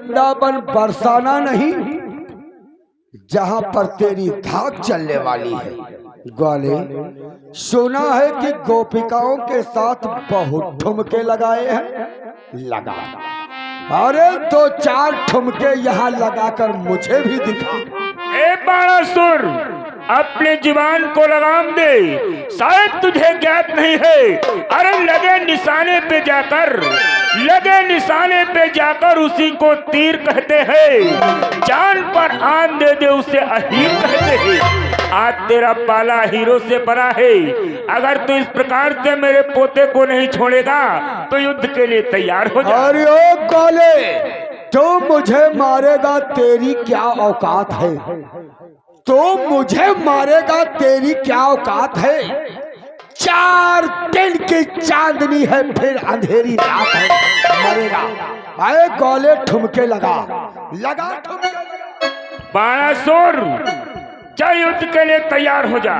वृंदावन बरसाना नहीं जहां पर तेरी धाक चलने वाली है। ग्वाले, सुना है कि गोपिकाओं के साथ बहुत ठुमके लगाए हैं। लगा, अरे 2-4 ठुमके यहाँ लगाकर मुझे भी दिखा। ए बाणासुर, अपने जुबान को लगाम दे, शायद तुझे ज्ञात नहीं है। अरे लगे निशाने पे जाकर उसी को तीर कहते हैं। जान पर आन दे दे उसे अहीर कहते हैं। आज तेरा पाला हीरो से बना है। अगर तू इस प्रकार से मेरे पोते को नहीं छोड़ेगा तो युद्ध के लिए तैयार हो जा। अरे ओ गोले, तो मुझे मारेगा, तेरी क्या औकात है? तो मुझे मारेगा, तेरी क्या औकात है? 4 दिन की चांदनी है, फिर अंधेरी रात है, मरेगा। अरे गोले, ठुमके लगा ठुमके। बाणासुर, चल युद्ध के लिए तैयार हो जा।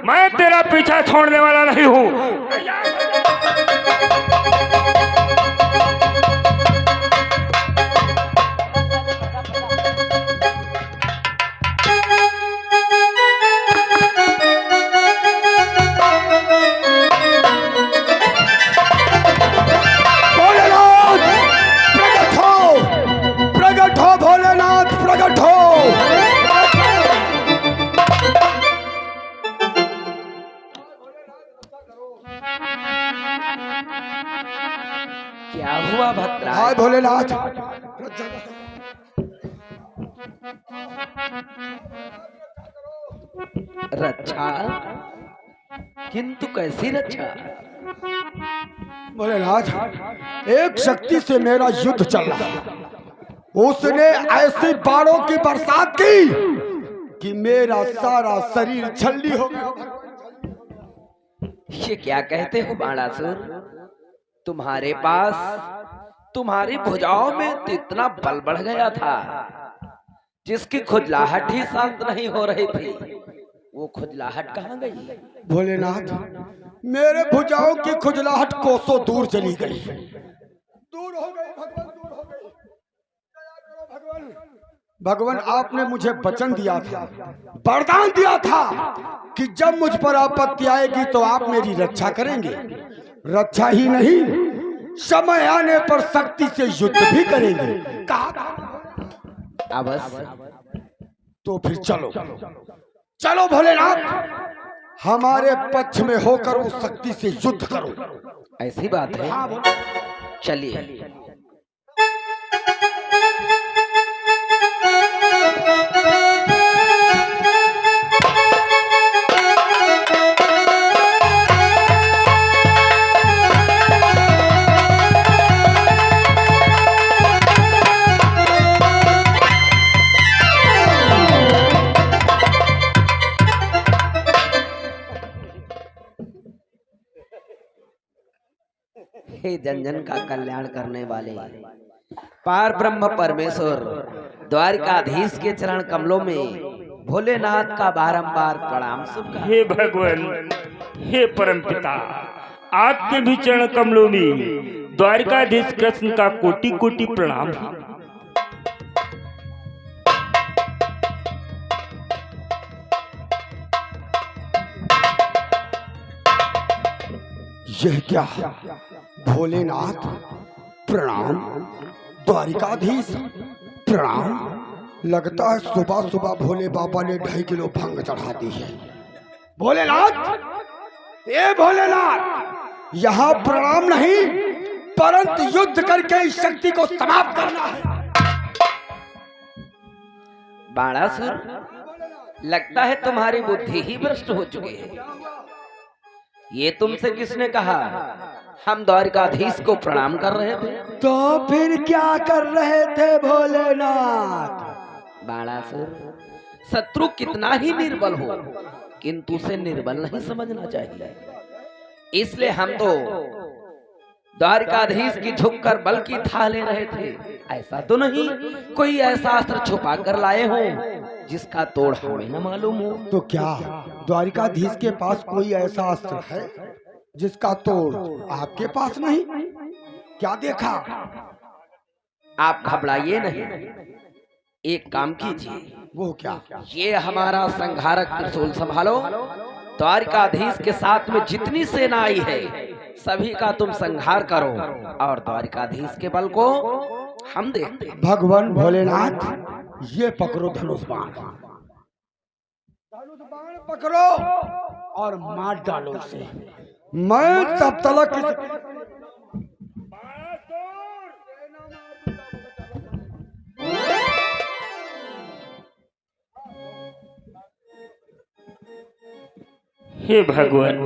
मैं तेरा पीछा छोड़ने वाला नहीं हूँ। प्रकट हो भोलेनाथ, प्रकट हो। क्या हुआ भद्रा? हाय भोलेनाथ। रक्षा? किंतु कैसी रक्षा? भोलेनाथ, एक शक्ति से मेरा युद्ध चल रहा है। उसने ऐसी बाणों की बरसात की कि मेरा सारा शरीर छल्ली हो गया। ये क्या कहते हो बाणासुर? तुम्हारे पास, तुम्हारी भुजाओं में तो इतना बल बढ़ गया था, जिसकी खुजलाहट ही शांत नहीं हो रही थी। वो खुजलाहट कहाँ गई? भोलेनाथ, मेरे भुजाओं की खुजलाहट कोसों दूर चली गई, दूर हो गई। भगवान, दूर हो गई। दया करो भगवान। भगवान, आपने मुझे वचन दिया था, वरदान दिया था कि जब मुझ पर आपत्ति आएगी तो आप मेरी रक्षा करेंगे। रक्षा ही नहीं, समय आने पर शक्ति से युद्ध भी करेंगे। कहा अवश्य। तो फिर चलो भोलेनाथ, हमारे पक्ष में होकर उस शक्ति से युद्ध करो। ऐसी बात है, चलिए। हे जन का कल्याण करने वाले पार ब्रह्म परमेश्वर, द्वारिकाधीश के चरण कमलों में भोलेनाथ का बारंबार प्रणाम सुन। हे भगवान, हे परमपिता, आपके भी चरण कमलों में द्वारिकाधीश कृष्ण का कोटि कोटि प्रणाम है। यह क्या? भोलेनाथ प्रणाम, द्वारिकाधीश प्रणाम। लगता है सुबह सुबह भोले बाबा ने 2.5 किलो भंग चढ़ा दी है। भोलेनाथ, ये भोलेनाथ, यहाँ प्रणाम नहीं परंतु युद्ध करके इस शक्ति को समाप्त करना है। बाणासुर, लगता है तुम्हारी बुद्धि ही भ्रष्ट हो चुकी है। ये तुमसे किसने कहा? हम द्वारिकाधीश को प्रणाम कर रहे थे। तो फिर क्या कर रहे थे भोलेनाथ? बाणासुर, शत्रु कितना ही निर्बल हो किंतु उसे निर्बल नहीं समझना चाहिए। इसलिए हम तो द्वारिकाधीश की झुककर बल की था ले रहे थे। ऐसा तो नहीं कोई ऐसा अस्त्र छुपा कर लाए हो जिसका तोड़ हमें न मालूम हो। तो क्या द्वारिकाधीश के पास कोई ऐसा अस्त्र है जिसका तोड़ आपके पास नहीं? क्या देखा? आप घबराइए नहीं, एक काम कीजिए। वो क्या? ये हमारा संहारक त्रिशूल संभालो। द्वारिकाधीश के साथ में जितनी सेना आई है सभी का तुम संहार करो और द्वारिकाधीश के बल को हम देखते हैं। भगवान भोलेनाथ, ये पकड़ो धनुष बाण। धनुष बाण पकड़ो और मार डालो इसे। मैं तब तलक हे भगवान,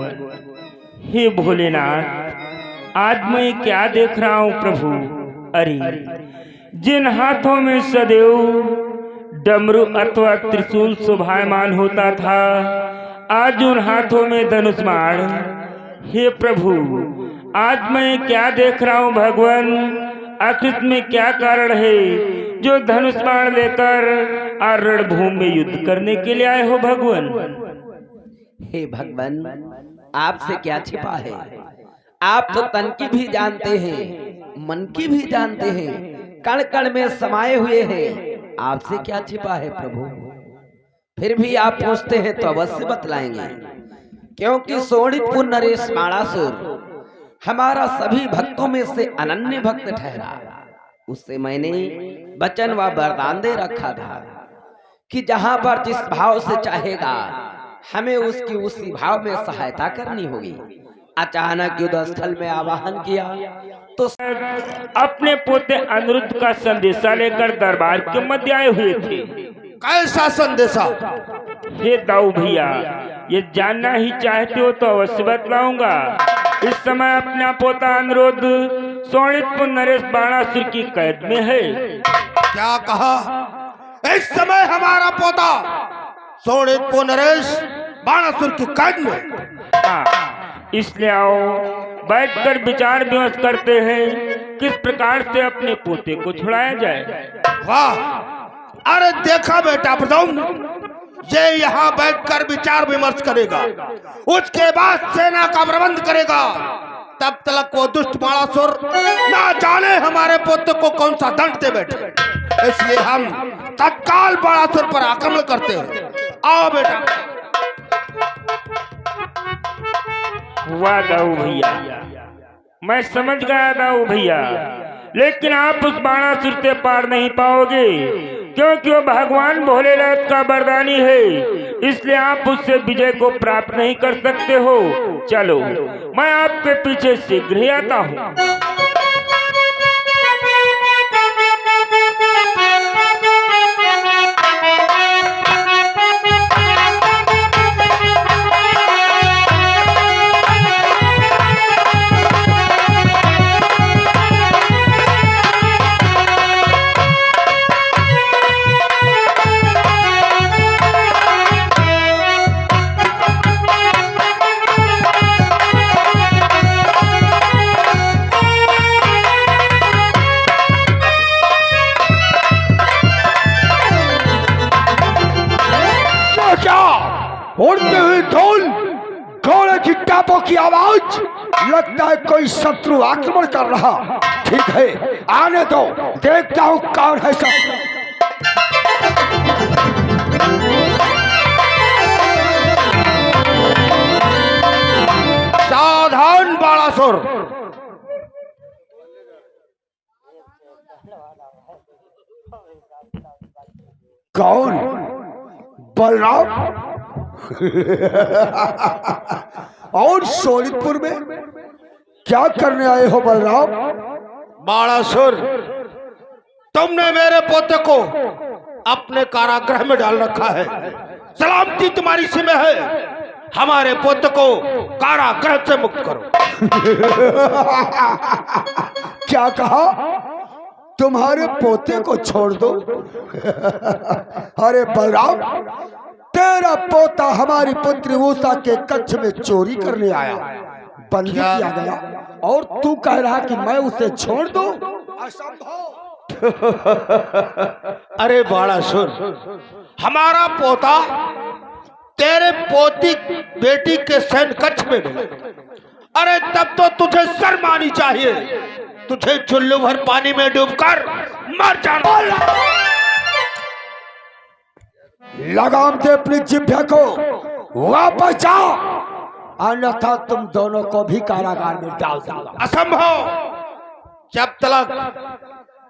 हे भोलेनाथ, आज मैं क्या देख रहा हूँ प्रभु? अरे, जिन हाथों में सदैव डमरू अथवा त्रिशूल शोभायमान होता था, आज उन हाथों में धनुष बाण। हे प्रभु, आज मैं क्या देख रहा हूँ भगवान? आखिर में क्या कारण है जो धनुष बाण लेकर रणभूमि में युद्ध करने के लिए आए हो भगवान? हे भगवान, आपसे क्या छिपा है? आप तो तन की भी जानते हैं, मन की भी जानते हैं, कण कण में समाये हुए हैं। आपसे क्या छिपा है प्रभु? फिर भी आप पूछते हैं तो अवश्य बतलाएंगे, क्योंकि शोणितपुर नरेश बाणासुर हमारा सभी भक्तों में से अनन्य भक्त ठहरा। उससे मैंने वचन व वरदान दे रखा था कि जहां पर जिस भाव से चाहेगा हमें उसकी उसी भाव में सहायता करनी होगी। अचानक युद्ध स्थल में आवाहन किया तो अपने पोते अनिरुद्ध का संदेशा लेकर दरबार के मध्य आए हुए थे। कैसा संदेशा? हे दाऊ भैया, ये जानना ही चाहते हो तो अवश्य बतलाऊंगा। इस समय अपना पोता अनिरुद्ध शोणितपुर नरेश बाणासुर की कैद में है। क्या कहा? इस समय हमारा पोता शोणितपुर नरेश बाणासुर की कैद में? हाँ, इसलिए आओ बैठकर विचार विमर्श करते हैं किस प्रकार से अपने पोते को छुड़ाया जाए। वाह! अरे देखा बेटा प्रदम, ये यहाँ बैठकर विचार विमर्श करेगा, उसके बाद सेना का प्रबंध करेगा। तब तक वो दुष्ट बाणासुर ना जाने हमारे पुत्र को कौन सा दंड दे बैठे। इसलिए हम तत्काल बाणासुर पर आक्रमण करते हैं। आओ बेटा। वाह दाऊ भैया, मैं समझ गया दाऊ भैया, लेकिन आप उस बाणासुर से पार नहीं पाओगे, क्योंकि वो भगवान भोलेनाथ का वरदानी है। इसलिए आप उससे विजय को प्राप्त नहीं कर सकते हो। चलो, मैं आपके पीछे शीघ्र ही आता हूँ। उड़ते हुए ढोल, घोड़े की टापों की आवाज, लगता है कोई शत्रु आक्रमण कर रहा। ठीक है, आने दो, देखता हूँ कौन है शत्रु। सावधान बाणासुर, कौन? बलराम? और शोणितपुर में क्या करने आए हो बलराम? बाणासुर, तुमने मेरे पोते को अपने कारागृह में डाल रखा है। सलामती तुम्हारी सी में है, हमारे पोते को कारागृह से मुक्त करो। क्या कहा? तुम्हारे पोते को छोड़ दो? अरे बलराम, तेरा पोता हमारी पुत्री उषा के कक्ष में चोरी करने आया, बंदी किया गया, और तू कह रहा कि मैं उसे छोड़ दूं? असंभव। अरे बाणासुर, हमारा पोता तेरे पोती बेटी के सैन कक्ष में मिला। अरे तब तो तुझे शर्म आनी चाहिए, तुझे चुल्लू भर पानी में डूबकर मर जाना। लगाम दे अपनी जिह्वा को, वापस जाओ, अन्यथा तुम दोनों को भी कारागार में डाल दूंगा। असंभव, जब तक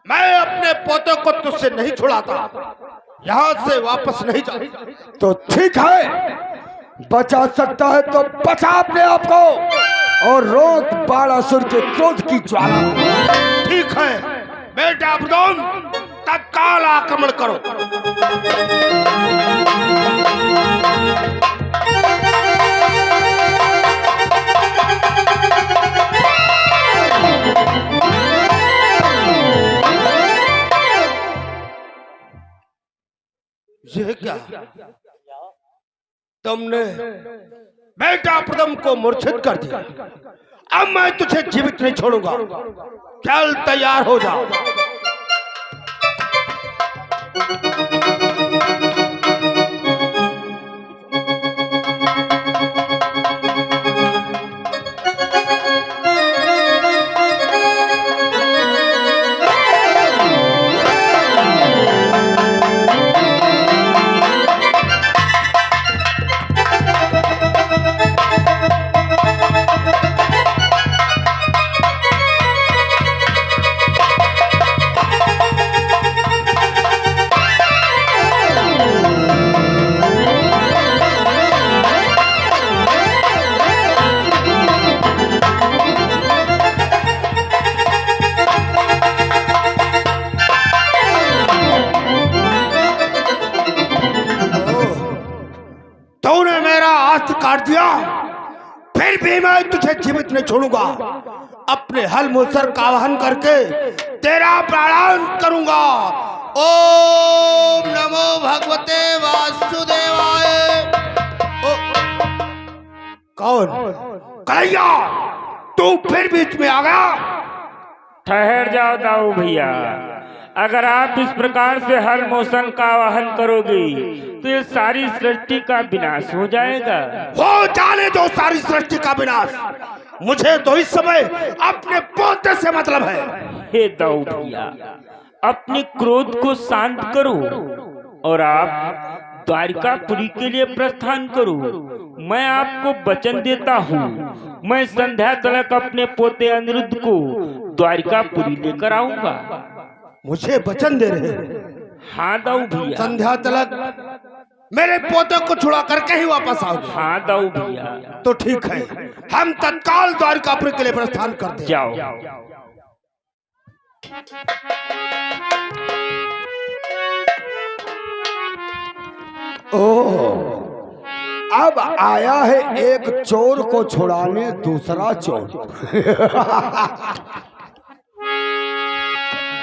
मैं अपने पोते को तुझसे नहीं छुड़ाता, यहाँ से वापस नहीं जा। तो ठीक है, बचा सकता है तो बचा अपने आप को, और रोक बाणासुर के क्रोध की ज्वाला। ठीक है बेटा अबदोन, तत्काल आक्रमण करो। ये क्या? तुमने बेटा प्रथम को मूर्छित कर दिया। अब मैं तुझे जीवित नहीं छोड़ूंगा। चल तैयार हो जाओ। काट दिया, फिर भी मैं तुझे जीवित नहीं छोड़ूंगा। अपने हल मूसर का आवाहन करके तेरा प्राणायाम करूंगा। ओम नमो भगवते वासुदेवाय। कौन? कन्हैया, तू फिर बीच में आ गया? ठहर जाओ दाऊ भैया, अगर आप इस प्रकार से हर मौसम का आवाहन करोगे तो ये सारी सृष्टि का विनाश हो जाएगा। हो जाने दो सारी सृष्टि का विनाश, मुझे तो इस समय अपने पोते से मतलब है। हे दाऊ भैया, अपने क्रोध को शांत करो और आप द्वारिकापुरी के लिए प्रस्थान करो। मैं आपको वचन देता हूँ, मैं संध्या तक अपने पोते अनिरुद्ध को द्वारिकापुरी लेकर आऊंगा। मुझे वचन दे रहे हैं? हाँ दाऊ भैया। संध्या तक मेरे पोते को छुड़ा करके ही वापस आओगे? हाँ दाऊ भैया। तो ठीक है, हम तत्काल द्वारिकापुरी के लिए प्रस्थान करते हैं। जाओ। ओह, अब आया है एक चोर को छुड़ाने दूसरा चोर।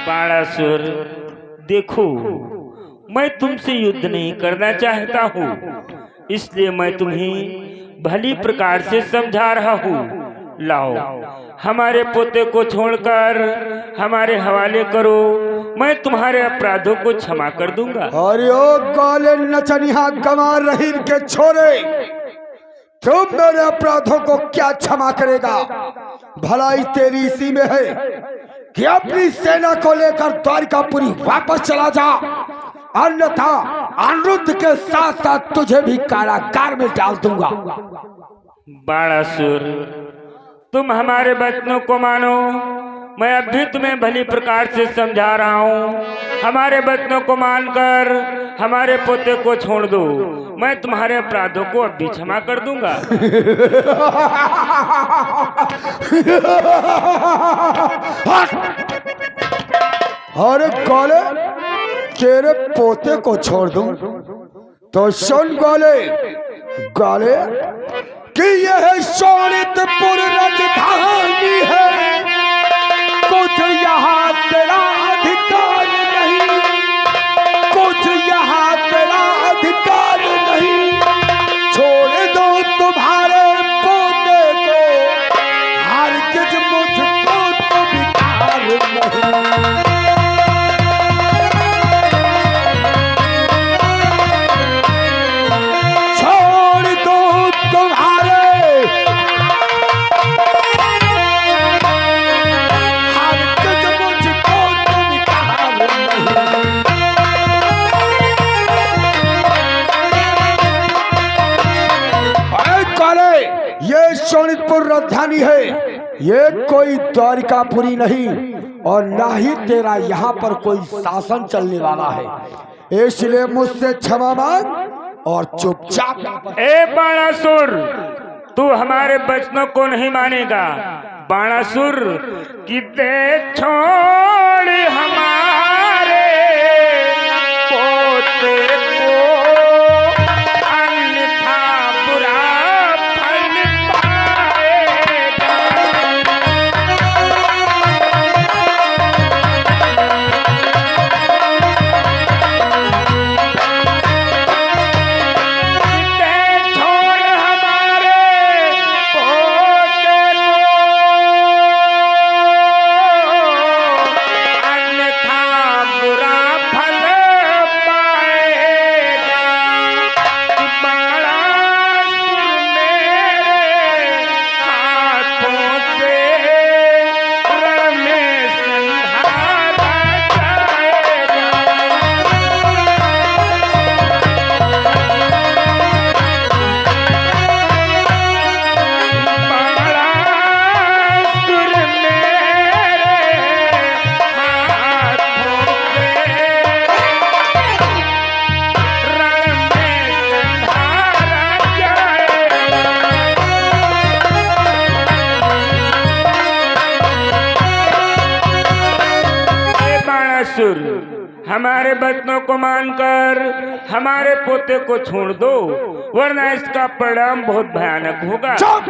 बाणासुर, देखो, मैं तुमसे युद्ध नहीं करना चाहता हूँ, इसलिए मैं तुम्हें भली प्रकार से समझा रहा हूँ। लाओ, हमारे पोते को छोड़कर हमारे हवाले करो, मैं तुम्हारे अपराधों को क्षमा कर दूंगा। अरे ओ गोले नचनिया गंवार रहीर के छोरे, तुम मेरे अपराधों को क्या क्षमा करेगा? भलाई तेरी इसी में है कि अपनी सेना को लेकर द्वारिकापुरी वापस चला जा, अन्यथा अनिरुद्ध के साथ साथ तुझे भी कारागार में डाल दूंगा। बाणासुर, तुम हमारे वचनों को मानो। मैं अब भी तुम्हें भली प्रकार से समझा रहा हूँ। हमारे वचनों को मानकर हमारे पोते को छोड़ दो। मैं तुम्हारे अपराधों को अब भी क्षमा कर दूंगा। अरे गोले, तेरे पोते को छोड़ दूं तो सुन गोले, गोले कि यह शोणितपुर राजधानी है, कुछ यहाँ तेरा अधिकार नहीं, कुछ यहाँ तेरा अधिकार नहीं। छोड़ दो तुम्हारे पोते को, हरगिज मुझको तो अधिकार नहीं। शोणितपुर राजधानी है, ये कोई द्वारिकापुरी नहीं, और ना ही तेरा यहाँ पर कोई शासन चलने वाला है। इसलिए मुझसे क्षमा मांग और चुपचाप। ए बाणासुर, तू हमारे वचनों को नहीं मानेगा। बाणासुर, कि दे छोड़ हमारे पोते को, अन्यथा बुरा फल पाएगा। दे छोड़ हमारे पोते को, अन्यथा बुरा फल पाएगा। कि बाणासुर मेरे हाथों से रण में संहारा जाएगा। बाणासुर मेरे हाथों से रण में संहारा जाएगा। हे बाणासुर, हमारे वचनों को मानकर हमारे पोते को छोड़ दो, वरना इसका परिणाम बहुत भयानक होगा। चुप!